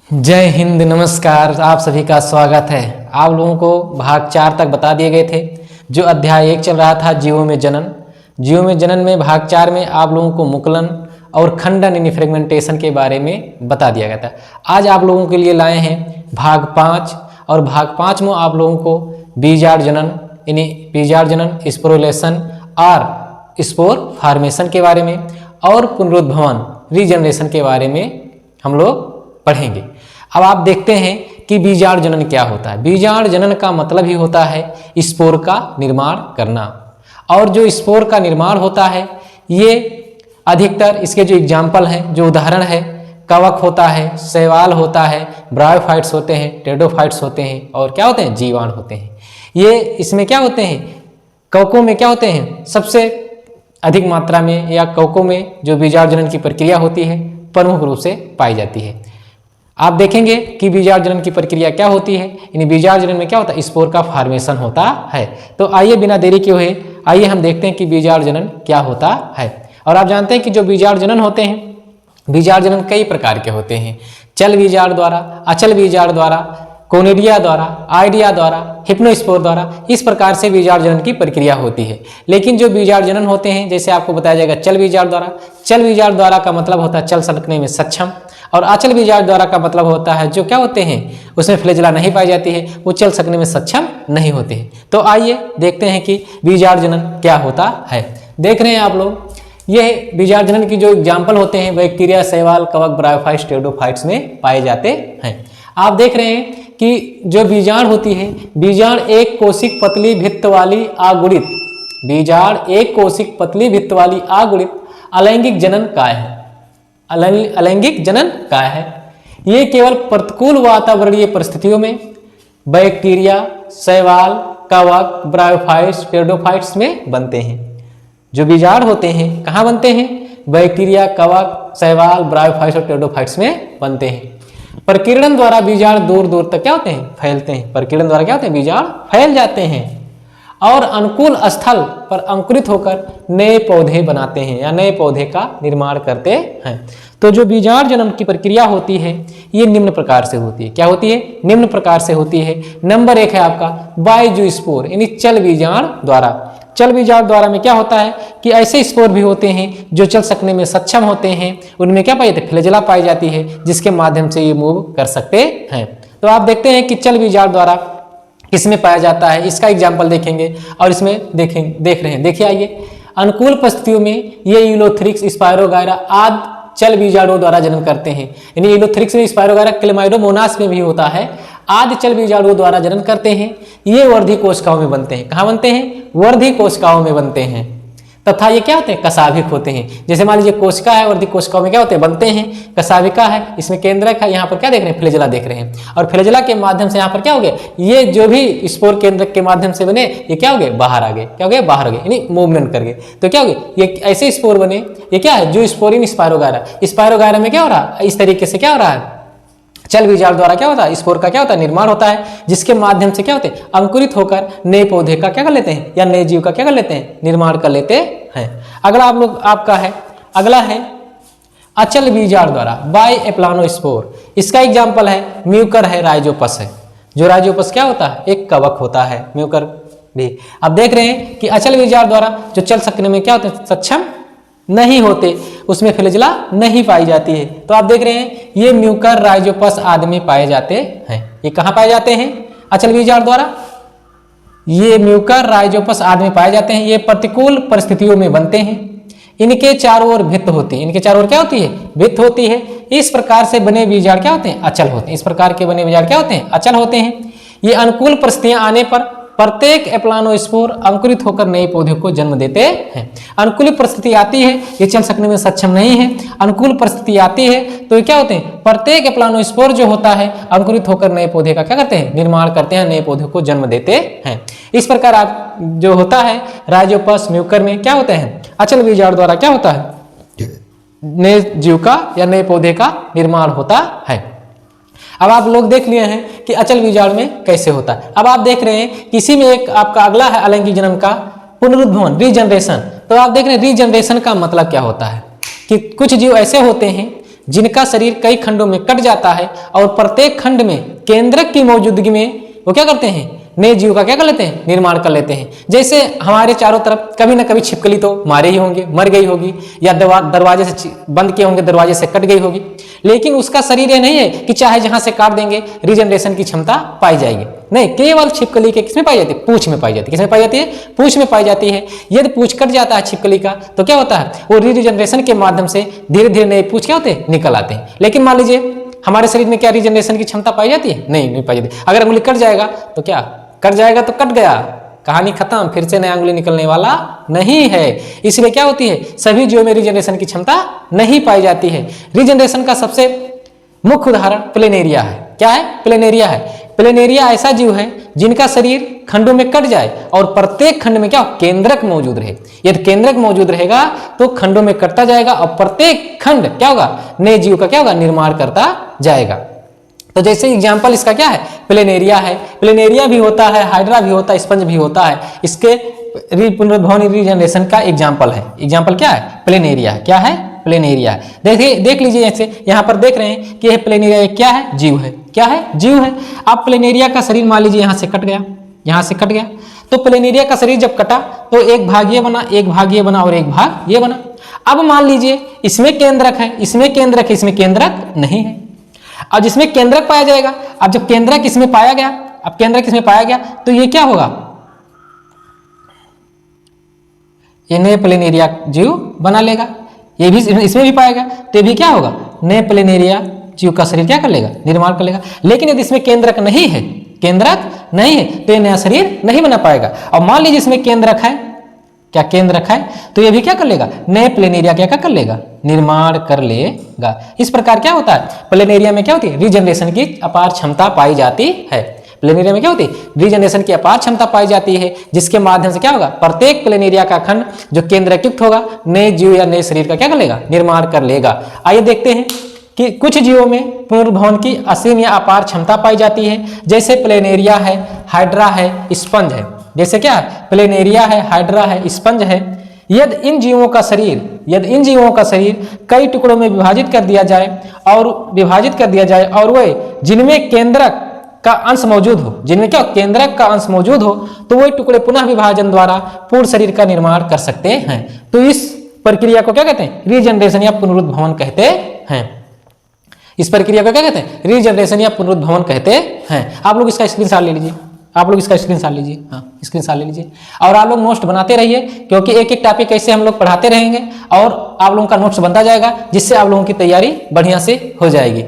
जय हिंद, नमस्कार। आप सभी का स्वागत है। आप लोगों को भाग 4 तक बता दिए गए थे। जो अध्याय 1 चल रहा था जीवों में जनन, जीवों में जनन में भाग 4 में आप लोगों को मुकुलन और खंडन यानी फ्रेगमेंटेशन के बारे में बता दिया गया था। आज आप लोगों के लिए लाए हैं भाग 5 और भाग 5 में आप लोगों को बीजाणु जनन यानी बीजाणु जनन, स्पोरुलेशन और स्पोर फॉर्मेशन के बारे में और पुनरुद्भवन रीजनरेशन के बारे में हम लोग पढ़ेंगे। अब आप देखते हैं कि बीजाणु जनन क्या होता है। बीजाणु जनन का मतलब ही होता है स्पोर का निर्माण करना, और जो स्पोर का निर्माण होता है ये अधिकतर इसके जो एग्जाम्पल हैं, जो उदाहरण है, कवक होता है, शैवाल होता है, ब्रायोफाइट्स होते हैं, टेरिडोफाइट्स होते हैं और क्या होते हैं, जीवाणु होते हैं। ये इसमें क्या होते हैं, कवकों में क्या होते हैं, सबसे अधिक मात्रा में या कवकों में जो बीजाणु जनन की प्रक्रिया होती है प्रमुख रूप से पाई जाती है। आप देखेंगे कि बीजाणु जनन की प्रक्रिया क्या होती है। यानी बीजाणु जनन में क्या होता है, स्पोर का फॉर्मेशन होता है। तो आइए बिना देरी के हुए आइए हम देखते हैं कि बीजाणु जनन क्या होता है। और आप जानते हैं कि जो बीजाणु जनन होते हैं, बीजाणु जनन कई प्रकार के होते हैं। चल बीजाणु द्वारा, अचल बीजाणु द्वारा, कोनिडिया द्वारा, आइडिया द्वारा, हिप्नोस्पोर द्वारा, इस प्रकार से बीजाणु जनन की प्रक्रिया होती है। लेकिन जो बीजाणु जनन होते हैं, जैसे आपको बताया जाएगा चल बीजाणु द्वारा, चल बीजाणु द्वारा का मतलब होता है चल सकने में सक्षम, और अचल बीजाणु द्वारा का मतलब होता है जो क्या होते हैं, उसमें फ्लैजेला नहीं पाई जाती है, वो चल सकने में सक्षम नहीं होते हैं। तो आइए देखते हैं कि बीजाणु जनन क्या होता है। देख रहे हैं आप लोग, ये बीजाणु जनन की जो एग्जाम्पल होते हैं बैक्टीरिया, शैवाल, कवक, ब्रायोफाइट्स, टेरिडोफाइट्स में पाए जाते हैं। आप देख रहे हैं कि जो बीजाणु होती है, बीजाणु एक कोशिक पतली भित्त वाली आगुणित, बीजाणु एक कोशिक पतली भित्त वाली आगुणित अलैंगिक जनन काय है। अलैंगिक जनन काय है, ये केवल प्रतिकूल वातावरणीय परिस्थितियों में बैक्टीरिया, शैवाल, कवक, ब्रायोफाइट्स, टेरिडोफाइट्स में बनते हैं। जो बीजाणु होते हैं कहाँ बनते हैं, बैक्टीरिया, कवक, शैवाल, ब्रायोफाइट्स और टेरिडोफाइट्स में बनते हैं। प्रकीर्णन द्वारा बीजाणु दूर दूर तक क्या होते हैं, फैलते हैं। प्रकीर्णन द्वारा क्या होते हैं, बीजाणु फैल जाते हैं और अनुकूल स्थल पर अंकुरित होकर नए पौधे बनाते हैं या नए पौधे का निर्माण करते हैं। तो जो बीजाणु जनन की प्रक्रिया होती है ये निम्न प्रकार से होती है। क्या होती है, निम्न प्रकार से होती है। नंबर 1 है आपका बायजोस्पोर यानी चल बीजाणु द्वारा। चल बीजाणु द्वारा में क्या होता है कि ऐसे स्पोर भी होते हैं जो चल सकने में सक्षम होते हैं। उनमें क्या पाई जाती है, फ्लैजेला पाई जाती है, जिसके माध्यम से ये मूव कर सकते हैं। तो आप देखते हैं कि चल बीजाणु द्वारा किसमें पाया जाता है, इसका एग्जाम्पल देखेंगे और इसमें देख रहे हैं। देखिए आइए, अनुकूल परिस्थितियों में ये यूलोथ्रिक्स, स्पायरोगायरा आदि चल बीजाणुओं द्वारा जनन करते हैं। यानी यूलोथ्रिक्स में, स्पायरोगायरा, क्लेमाइडोमोनास में भी होता है, आदि चल बीजाणुओं द्वारा जनन करते हैं। ये वर्धी कोशिकाओं में बनते हैं। कहाँ बनते हैं, वर्धी कोशिकाओं में बनते हैं। तथा ये क्या होते हैं, कशाभिक होते हैं। जैसे मान लीजिए कोशिका है, वर्धी कोशिकाओं में क्या होते हैं, बनते हैं। कशाभिका है, इसमें केंद्रक है, यहाँ पर क्या देख रहे हैं, फ्लैजेला देख रहे हैं। और फ्लैजेला के माध्यम से यहाँ पर क्या हो गया, ये जो भी स्पोर केंद्रक के माध्यम से बने ये क्या हो गए, बाहर आ गए। क्या हो गए, बाहर आ गए, यानी मूवमेंट कर गए। तो क्या हो गया, ये ऐसे स्पोर बने। ये क्या है, जो स्पोरिन स्पायरोगायरा, स्पायरोगायरा में क्या हो रहा है, इस तरीके से क्या हो रहा है, चल बीजाणु द्वारा क्या होता है, स्पोर का क्या होता है, निर्माण होता है, जिसके माध्यम से क्या होते हैं, अंकुरित होकर नए पौधे का क्या कर लेते हैं, या नए जीव का क्या कर लेते हैं, निर्माण कर लेते हैं। अगला आप लोग आपका है, अगला है अचल बीजाणु द्वारा बाय एप्लानोस्पोर। इसका एग्जाम्पल है म्यूकर है, राइजोपस है। जो राइजोपस क्या होता है, एक कवक होता है, म्यूकर भी। अब देख रहे हैं कि अचल बीजाणु द्वारा जो चल सकने में क्या होते हैं, सक्षम नहीं होते, उसमें फ्लैजेला नहीं पाई जाती है। तो आप देख रहे हैं ये म्यूकर, राइजोपस आदि में पाए जाते हैं। ये कहाँ पाए जाते हैं, अचल बीजाणु द्वारा। ये म्यूकर, राइजोपस आदि में पाए जाते हैं। ये प्रतिकूल परिस्थितियों में बनते हैं। इनके चारों ओर भित्त होती है। इनके चारों ओर क्या होती है, भित्त होती है। इस प्रकार से बने बीजाणु क्या होते हैं, अचल होते हैं। इस प्रकार के बने बीजाणु क्या होते हैं, अचल होते हैं। ये अनुकूल परिस्थितियां आने पर प्रत्येक एप्लानोस्पोर अंकुरित होकर नए पौधे को जन्म देते हैं। अनुकूल परिस्थिति आती है, ये चल सकने में सक्षम नहीं है, अनुकूल परिस्थिति आती है तो ये क्या होते हैं, प्रत्येक एप्लानोस्पोर जो होता है अंकुरित होकर नए पौधे का क्या करते हैं, निर्माण करते हैं, नए पौधे को जन्म देते हैं। इस प्रकार आप जो होता है राइजोपस, म्यूकर में क्या होते हैं, अचल बीजाणु द्वारा क्या होता है, नए जीव का या नए पौधे का निर्माण होता है। अब आप लोग देख लिए हैं कि अचल बीजाणु में कैसे होता है। अब आप देख रहे हैं किसी में एक आपका अगला है अलैंगिक जनन का पुनरुद्भवन, रीजनरेशन। तो आप देख रहे हैं रीजनरेशन का मतलब क्या होता है कि कुछ जीव ऐसे होते हैं जिनका शरीर कई खंडों में कट जाता है और प्रत्येक खंड में केंद्रक की मौजूदगी में वो क्या करते हैं, नए जीव का क्या कर लेते हैं, निर्माण कर लेते हैं। जैसे हमारे चारों तरफ कभी ना कभी छिपकली तो मारे ही होंगे, मर गई होगी, या दरवाजे से बंद किए होंगे, दरवाजे से कट गई होगी, लेकिन उसका शरीर ये नहीं है कि चाहे जहां से काट देंगे रीजनरेशन की क्षमता पाई जाएगी। नहीं, केवल छिपकली के किसमें पाई जाती है, पूंछ में पाई जाती है। किसमें पाई जाती है, पूंछ में पाई जाती है। यदि पूंछ कट जाता है छिपकली का तो क्या होता है, वो रीजनरेशन के माध्यम से धीरे धीरे नए पूंछ क्या होते हैं, निकल आते हैं। लेकिन मान लीजिए हमारे शरीर में क्या रीजनरेशन की क्षमता पाई जाती है, नहीं पाई जाती। अगर अंगुली कट जाएगा तो क्या, कट जाएगा तो कट गया, कहानी खत्म, फिर से नया अंगुली निकलने वाला नहीं है। इसलिए क्या होती है, सभी जीवों में रीजनरेशन की क्षमता नहीं पाई जाती है। रीजनरेशन का सबसे मुख्य उदाहरण प्लेनेरिया है। क्या है, प्लेनेरिया है। प्लेनेरिया ऐसा जीव है जिनका शरीर खंडों में कट जाए और प्रत्येक खंड में क्या केंद्रक मौजूद रहे। यदि केंद्रक मौजूद रहेगा तो खंडों में कटता जाएगा और प्रत्येक खंड क्या होगा, नए जीव का क्या होगा, निर्माण करता जाएगा। तो जैसे एग्जाम्पल इसका क्या है, प्लेनेरिया है। प्लेनेरिया भी होता है, हाइड्रा भी होता है, स्पंज भी होता है। इसके पुनरुद्भव रीजनरेशन का एग्जाम्पल है। एग्जाम्पल क्या है, प्लेनेरिया। क्या है, प्लेनेरिया। देखिए, देख लीजिए, ऐसे यहाँ पर देख रहे हैं कि यह प्लेनेरिया क्या है, जीव है। क्या है, जीव है। अब प्लेनेरिया का शरीर मान लीजिए यहाँ से कट गया, यहाँ से कट गया, तो प्लेनेरिया का शरीर जब कटा तो एक भाग ये बना, एक भाग ये बना और एक भाग ये बना। अब मान लीजिए इसमें केंद्रक है, इसमें केंद्रक है, इसमें केंद्रक नहीं है। अब जिसमें केंद्रक पाया जाएगा, अब जब केंद्रक इसमें पाया गया, अब केंद्रक इसमें पाया गया तो ये क्या होगा, ये नए प्लेनेरिया जीव बना लेगा। ये भी इसमें भी पाएगा तो ये भी क्या होगा, नए प्लेनेरिया जीव का शरीर क्या कर लेगा, निर्माण कर लेगा। लेकिन यदि इसमें केंद्रक नहीं है, केंद्रक नहीं है तो ये नया शरीर नहीं बना पाएगा। और मान लीजिए इसमें केंद्रक है, क्या केंद्रक है, तो ये भी क्या कर लेगा, नए प्लेनेरिया क्या कर लेगा, निर्माण कर लेगा। इस प्रकार क्या होता है, प्लेनेरिया में क्या होती है, रीजनरेशन की अपार क्षमता पाई जाती है। प्लेनेरिया में क्या होती है, रीजनरेशन की अपार क्षमता पाई जाती है, जिसके माध्यम से क्या होगा, प्रत्येक प्लेनेरिया का खंड जो केंद्रयुक्त होगा नए जीव या नए शरीर का क्या कर लेगा, निर्माण कर लेगा। आइए देखते हैं कि कुछ जीवों में पुनर्भवन की असीम या अपार क्षमता पाई जाती है। जैसे प्लेनेरिया है, हाइड्रा है, स्पंज है। जैसे क्या, प्लेनेरिया है, हाइड्रा है, स्पंज है। यदि इन जीवों का शरीर कई टुकड़ों में विभाजित कर दिया जाए और वे जिनमें केंद्रक का अंश मौजूद हो, जिनमें क्या केंद्रक का अंश मौजूद हो, तो वही टुकड़े पुनः विभाजन द्वारा पूर्ण शरीर का निर्माण कर सकते हैं। तो इस प्रक्रिया को क्या कहते हैं, रीजनरेशन या पुनरुद्भवन कहते हैं। इस प्रक्रिया को क्या कहते हैं, रीजनरेशन या पुनरुद्भवन कहते हैं। आप लोग इसका स्क्रीनशॉट ले लीजिए, हाँ स्क्रीनशॉट ले लीजिए। और आप लोग नोट्स बनाते रहिए, क्योंकि एक एक टॉपिक ऐसे हम लोग पढ़ाते रहेंगे और आप लोगों का नोट्स बनता जाएगा, जिससे आप लोगों की तैयारी बढ़िया से हो जाएगी।